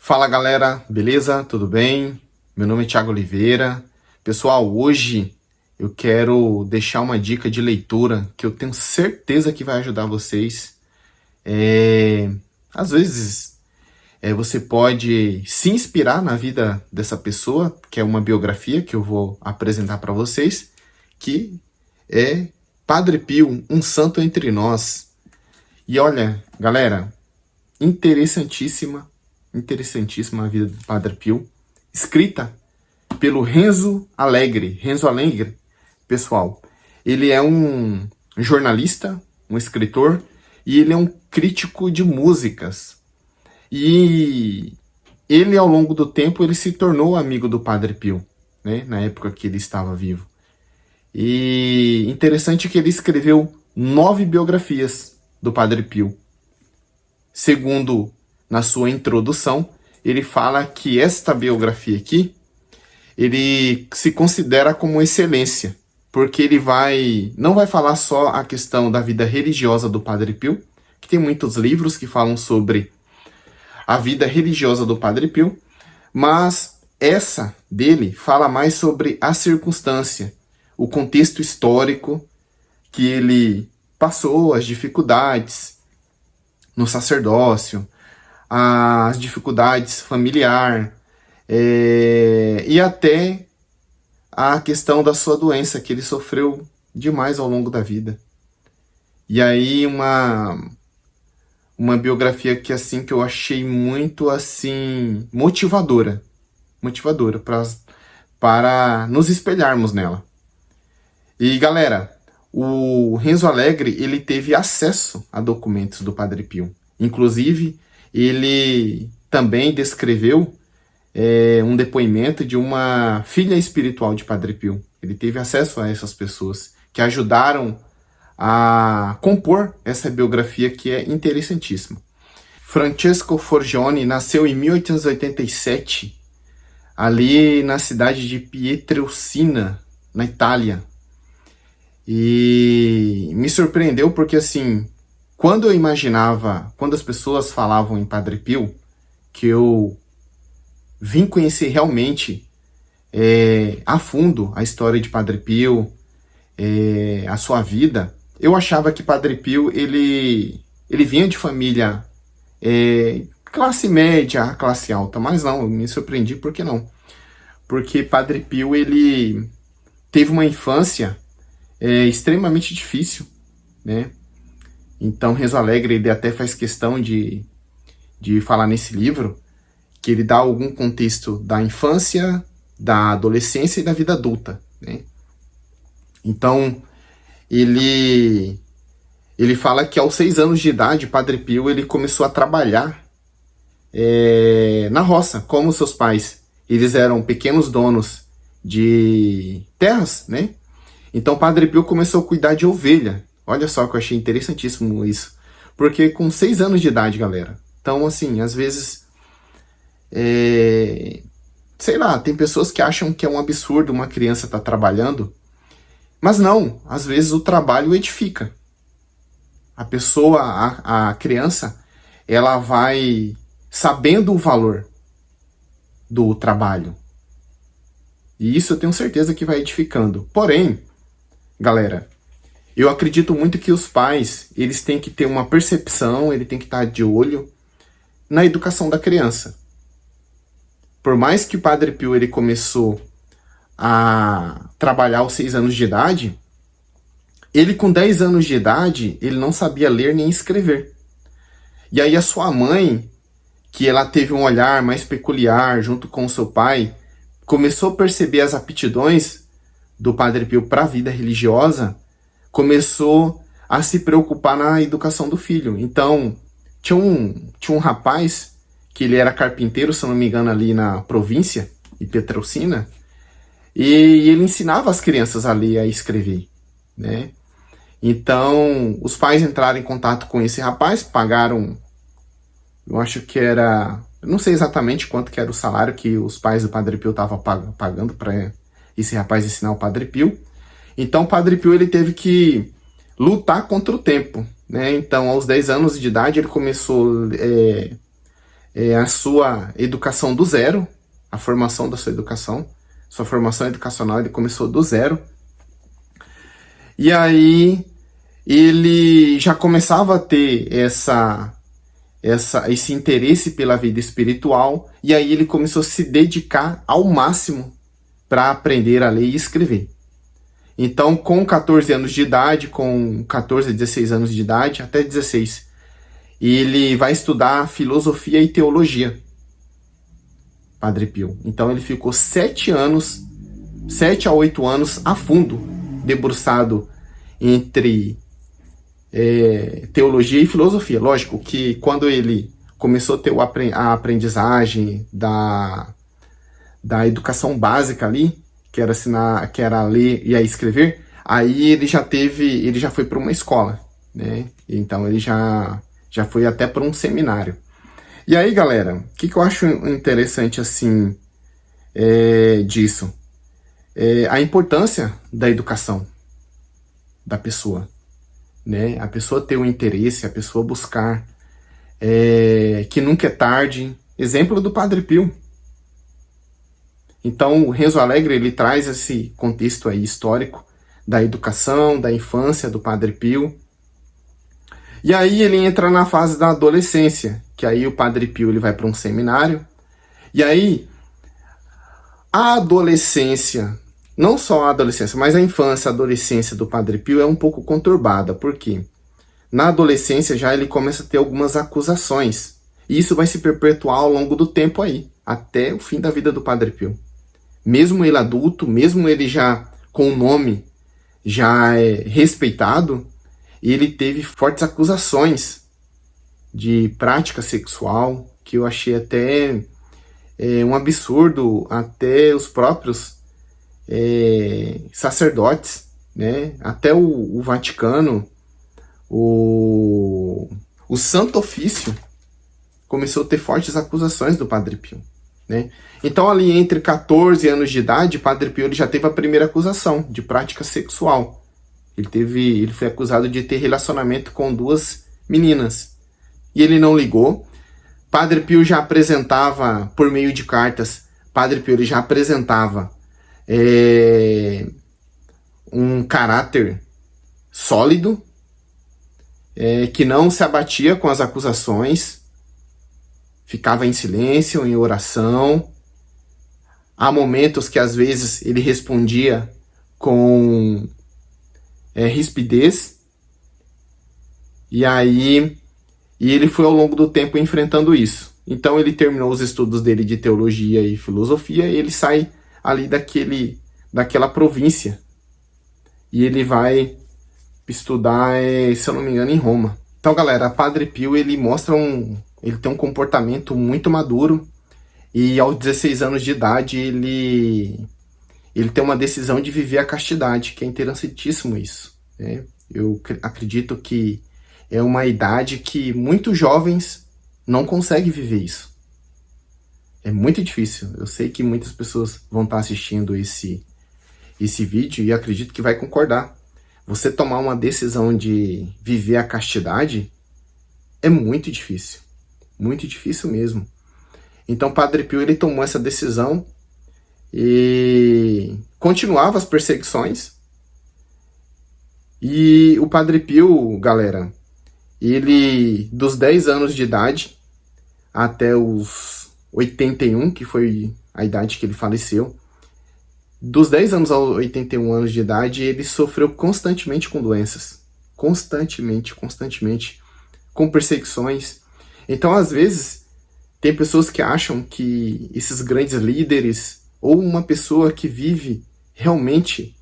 Fala galera, beleza? Tudo bem? Meu nome é Thiago Oliveira. Pessoal, hoje eu quero deixar uma dica de leitura que eu tenho certeza que vai ajudar vocês. Às vezes você pode se inspirar na vida dessa pessoa, que é uma biografia que eu vou apresentar para vocês, que é Padre Pio, um santo entre nós. E olha, galera, interessantíssima a vida do Padre Pio, escrita pelo Renzo Alegre. Renzo Alegre, pessoal, ele é um jornalista, um escritor, e ele é um crítico de músicas. E ele, ao longo do tempo, ele se tornou amigo do Padre Pio, né, na época que ele estava vivo. E interessante que ele escreveu 9 biografias do Padre Pio. Segundo, na sua introdução, ele fala que esta biografia aqui, ele se considera como excelência, porque ele não vai falar só a questão da vida religiosa do Padre Pio, que tem muitos livros que falam sobre a vida religiosa do Padre Pio, mas essa dele fala mais sobre a circunstância, o contexto histórico que ele passou, as dificuldades no sacerdócio, as dificuldades familiares, e até a questão da sua doença, que ele sofreu demais ao longo da vida. E aí uma biografia que assim que eu achei muito assim motivadora para nos espelharmos nela. E galera, o Renzo Alegre, ele teve acesso a documentos do Padre Pio. Inclusive, ele também descreveu um depoimento de uma filha espiritual de Padre Pio. Ele teve acesso a essas pessoas que ajudaram a compor essa biografia, que é interessantíssima. Francesco Forgione nasceu em 1887, ali na cidade de Pietrelcina, na Itália. E me surpreendeu porque, assim, quando as pessoas falavam em Padre Pio, que eu vim conhecer realmente a fundo a história de Padre Pio, a sua vida, eu achava que Padre Pio, ele vinha de família classe média, classe alta, mas não, eu me surpreendi, por que não? Porque Padre Pio, ele teve uma infância extremamente difícil, né? Então, Renzo Alegre, ele até faz questão de falar nesse livro que ele dá algum contexto da infância, da adolescência e da vida adulta, né? Então, ele fala que aos 6 anos de idade, Padre Pio, ele começou a trabalhar na roça, como seus pais. Eles eram pequenos donos de terras, né? Então, Padre Pio começou a cuidar de ovelha. Olha só que eu achei interessantíssimo isso. Porque com 6 anos de idade, galera. Então, assim, às vezes, sei lá, tem pessoas que acham que é um absurdo uma criança estar trabalhando. Mas não, às vezes o trabalho edifica. A pessoa, a criança, ela vai sabendo o valor do trabalho. E isso eu tenho certeza que vai edificando. Porém, galera, eu acredito muito que os pais, eles têm que ter uma percepção, ele tem que estar de olho na educação da criança. Por mais que o Padre Pio, ele começou a trabalhar aos 6 anos de idade, ele com 10 anos de idade, ele não sabia ler nem escrever. E aí a sua mãe, que ela teve um olhar mais peculiar junto com o seu pai, começou a perceber as aptidões do Padre Pio para a vida religiosa, começou a se preocupar na educação do filho. Então, tinha um rapaz, que ele era carpinteiro, se não me engano, ali na província, em Pietrelcina, e ele ensinava as crianças a ler e a escrever, né? Então, os pais entraram em contato com esse rapaz, pagaram, eu acho que era, eu não sei exatamente quanto que era o salário que os pais do Padre Pio estavam pagando para esse rapaz ensinar o Padre Pio. Então, o Padre Pio, ele teve que lutar contra o tempo, né? Então, aos 10 anos de idade, ele começou a sua educação do zero, a formação da sua educação, sua formação educacional, ele começou do zero. E aí ele já começava a ter esse interesse pela vida espiritual, e aí ele começou a se dedicar ao máximo para aprender a ler e escrever. Então, com 14 anos de idade, com 14, 16 anos de idade, até 16, ele vai estudar filosofia e teologia, Padre Pio. Então ele ficou 7 a 8 anos a fundo, debruçado entre teologia e filosofia. Lógico que quando ele começou a ter a aprendizagem da educação básica ali, que era ler e a escrever, aí ele já foi para uma escola, né? Então ele já foi até para um seminário. E aí, galera, o que eu acho interessante assim disso? A importância da educação da pessoa, né? A pessoa ter um interesse, a pessoa buscar, que nunca é tarde. Exemplo do Padre Pio. Então, o Renzo Alegre, ele traz esse contexto aí histórico da educação, da infância do Padre Pio. E aí ele entra na fase da adolescência, que aí o Padre Pio ele vai para um seminário. E aí, a adolescência, não só a adolescência, mas a infância, a adolescência do Padre Pio é um pouco conturbada. Por quê? Na adolescência já ele começa a ter algumas acusações. E isso vai se perpetuar ao longo do tempo aí, até o fim da vida do Padre Pio. Mesmo ele adulto, mesmo ele já com o nome já respeitado, ele teve fortes acusações de prática sexual, que eu achei até um absurdo, até os próprios sacerdotes, né? Até o Vaticano, o Santo Ofício começou a ter fortes acusações do Padre Pio, né? Então ali entre 14 anos de idade, Padre Pio ele já teve a primeira acusação de prática sexual. Ele foi acusado de ter relacionamento com 2 meninas. E ele não ligou. Padre Pio já apresentava, por meio de cartas, Padre Pio ele já apresentava um caráter sólido, que não se abatia com as acusações, ficava em silêncio, em oração. Há momentos que às vezes ele respondia com rispidez. E ele foi ao longo do tempo enfrentando isso. Então ele terminou os estudos dele de teologia e filosofia e ele sai ali daquela província. E ele vai estudar, se eu não me engano, em Roma. Então, galera, Padre Pio, ele tem um comportamento muito maduro. E aos 16 anos de idade, ele tem uma decisão de viver a castidade, que é interessantíssimo isso, né? Eu acredito que é uma idade que muitos jovens não conseguem viver isso. É muito difícil. Eu sei que muitas pessoas vão estar assistindo esse vídeo e acredito que vai concordar. Você tomar uma decisão de viver a castidade é muito difícil. Muito difícil mesmo. Então, Padre Pio ele tomou essa decisão e continuava as perseguições. E o Padre Pio, galera, ele dos 10 anos de idade até os 81, que foi a idade que ele faleceu, dos 10 anos aos 81 anos de idade, ele sofreu constantemente com doenças. Constantemente, com perseguições. Então, às vezes, tem pessoas que acham que esses grandes líderes, ou uma pessoa que vive realmente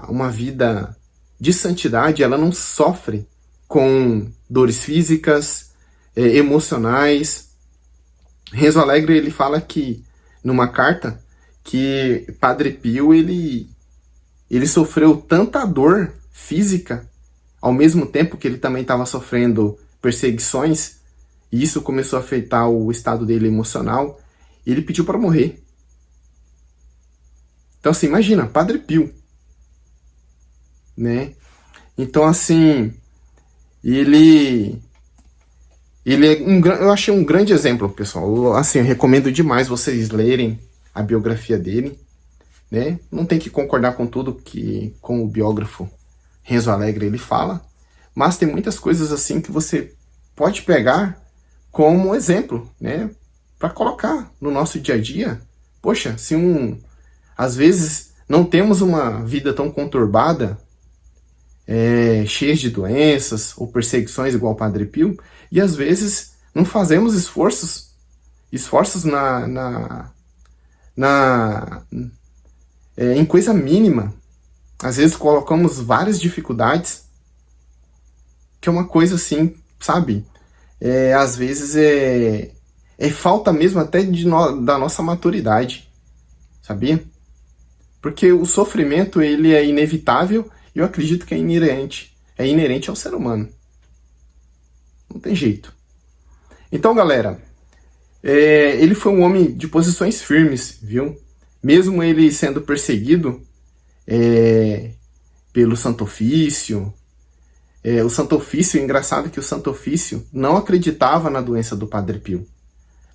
uma vida de santidade, ela não sofre com dores físicas, emocionais. Renzo Alegre, ele fala que, numa carta, que Padre Pio, ele sofreu tanta dor física, ao mesmo tempo que ele também estava sofrendo perseguições, e isso começou a afetar o estado dele emocional, e ele pediu para morrer. Então, assim, imagina, Padre Pio, né? Então, assim, ele Ele é eu achei um grande exemplo, pessoal. Assim, eu recomendo demais vocês lerem a biografia dele, né? Não tem que concordar com tudo que com o biógrafo Renzo Alegre ele fala, mas tem muitas coisas assim que você pode pegar como exemplo, né? Para colocar no nosso dia a dia. Poxa, se às vezes não temos uma vida tão conturbada, cheia de doenças ou perseguições igual o Padre Pio, e às vezes não fazemos esforços em coisa mínima. Às vezes colocamos várias dificuldades, que é uma coisa assim, sabe? Às vezes é falta mesmo até da nossa maturidade, sabia? Porque o sofrimento, ele é inevitável e eu acredito que é inerente ao ser humano. Não tem jeito. Então, galera, ele foi um homem de posições firmes, viu? Mesmo ele sendo perseguido pelo Santo Ofício. O Santo Ofício, engraçado que o Santo Ofício não acreditava na doença do Padre Pio.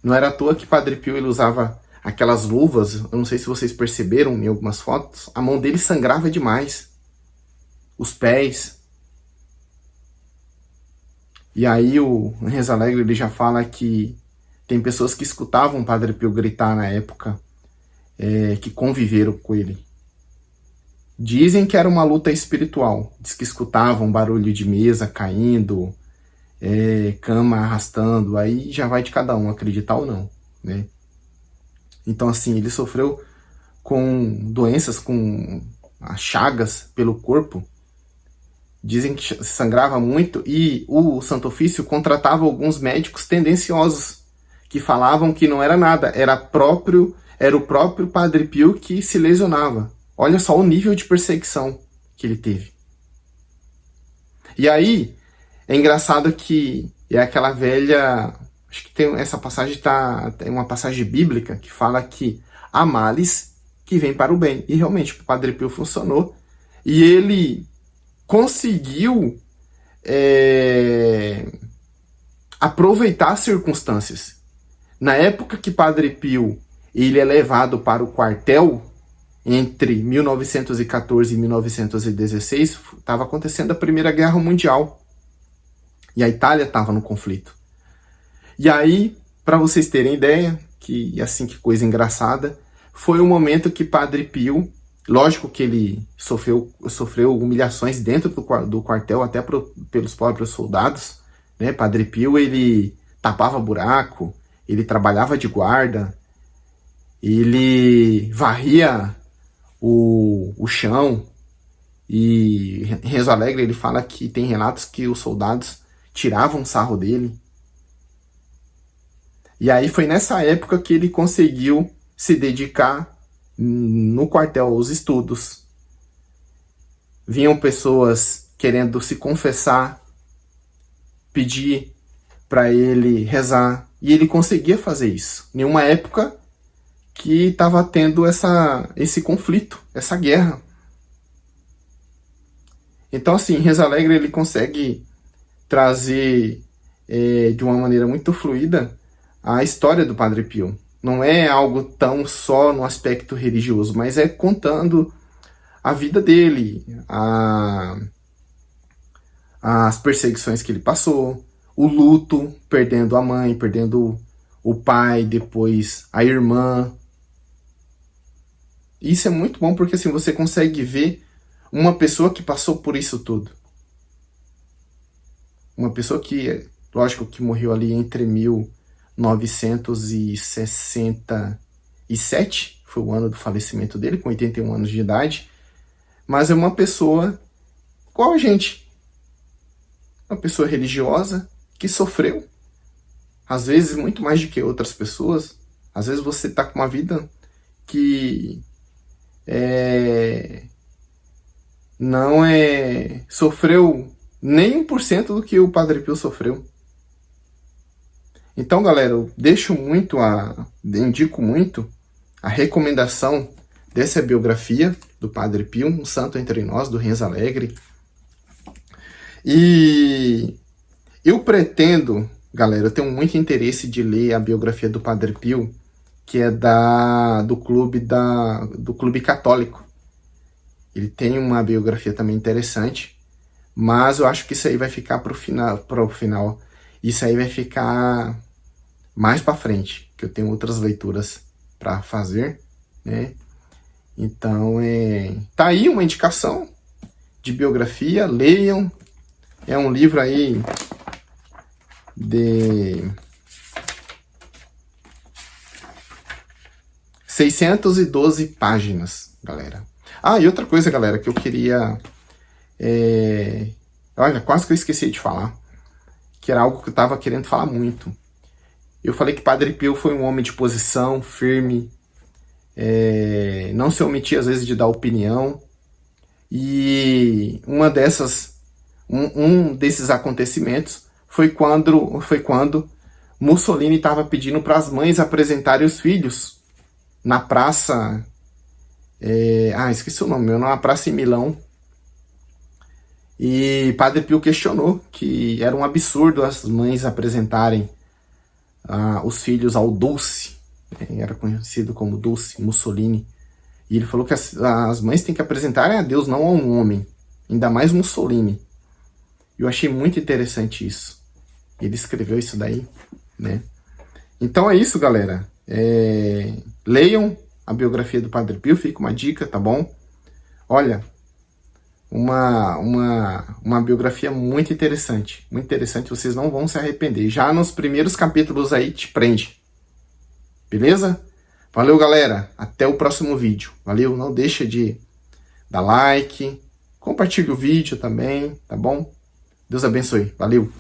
Não era à toa que Padre Pio ele usava aquelas luvas, eu não sei se vocês perceberam em algumas fotos, a mão dele sangrava demais. Os pés. E aí o Renzo Alegre ele já fala que tem pessoas que escutavam o Padre Pio gritar na época, que conviveram com ele. Dizem que era uma luta espiritual. Diz que escutavam barulho de mesa caindo, cama arrastando. Aí já vai de cada um acreditar ou não, né? Então, assim, ele sofreu com doenças, com chagas pelo corpo. Dizem que sangrava muito e o Santo Ofício contratava alguns médicos tendenciosos que falavam que não era nada, era o próprio Padre Pio que se lesionava. Olha só o nível de perseguição que ele teve. E aí, é engraçado que é aquela velha... Acho que tem essa passagem, tem uma passagem bíblica que fala que há males que vêm para o bem. E realmente, o Padre Pio funcionou. E ele conseguiu aproveitar as circunstâncias. Na época que Padre Pio ele é levado para o quartel, entre 1914 e 1916, estava acontecendo a Primeira Guerra Mundial. E a Itália estava no conflito. E aí, para vocês terem ideia, que coisa engraçada, foi o momento que Padre Pio, lógico que ele sofreu humilhações dentro do quartel, até pelos próprios soldados, né? Padre Pio, ele tapava buraco, ele trabalhava de guarda, ele varria o chão, e Renzo Alegre ele fala que tem relatos que os soldados tiravam sarro dele. E aí foi nessa época que ele conseguiu se dedicar no quartel aos estudos. Vinham pessoas querendo se confessar, pedir para ele rezar, e ele conseguia fazer isso. Em uma época que estava tendo esse conflito, essa guerra. Então, assim, Renzo Alegre ele consegue trazer de uma maneira muito fluida a história do Padre Pio. Não é algo tão só no aspecto religioso, mas é contando a vida dele, as perseguições que ele passou, o luto, perdendo a mãe, perdendo o pai, depois a irmã. Isso é muito bom porque assim, você consegue ver uma pessoa que passou por isso tudo. Uma pessoa que, lógico, que morreu ali entre 1967, foi o ano do falecimento dele, com 81 anos de idade, mas é uma pessoa igual a gente. Uma pessoa religiosa que sofreu, às vezes muito mais do que outras pessoas. Às vezes você está com uma vida que não sofreu nem 1% do que o Padre Pio sofreu. Então, galera, eu indico muito a recomendação dessa biografia do Padre Pio, um santo entre nós, do Renzo Alegre. E eu pretendo galera, eu tenho muito interesse de ler a biografia do Padre Pio, que é do clube católico. Ele tem uma biografia também interessante, mas eu acho que isso aí vai ficar pro final. Isso aí vai ficar mais para frente, que eu tenho outras leituras para fazer, né? Então, tá aí uma indicação de biografia, leiam. É um livro aí de 612 páginas, galera. Ah, e outra coisa, galera, que eu queria... Olha, quase que eu esqueci de falar, que era algo que eu estava querendo falar muito. Eu falei que Padre Pio foi um homem de posição, firme, não se omitia às vezes de dar opinião, e um desses acontecimentos foi quando Mussolini estava pedindo para as mães apresentarem os filhos na praça, esqueci o nome, na praça em Milão. E Padre Pio questionou que era um absurdo as mães apresentarem os filhos ao Dulce, era conhecido como Dulce, Mussolini. E ele falou que as mães têm que apresentar a Deus, não a um homem, ainda mais Mussolini. Eu achei muito interessante isso. Ele escreveu isso daí, né? Então é isso, galera. Leiam a biografia do Padre Pio, fica uma dica, tá bom? Olha, uma biografia muito interessante, vocês não vão se arrepender. Já nos primeiros capítulos aí te prende. Beleza? Valeu, galera. Até o próximo vídeo. Valeu, não deixa de dar like, compartilha o vídeo também, tá bom? Deus abençoe. Valeu.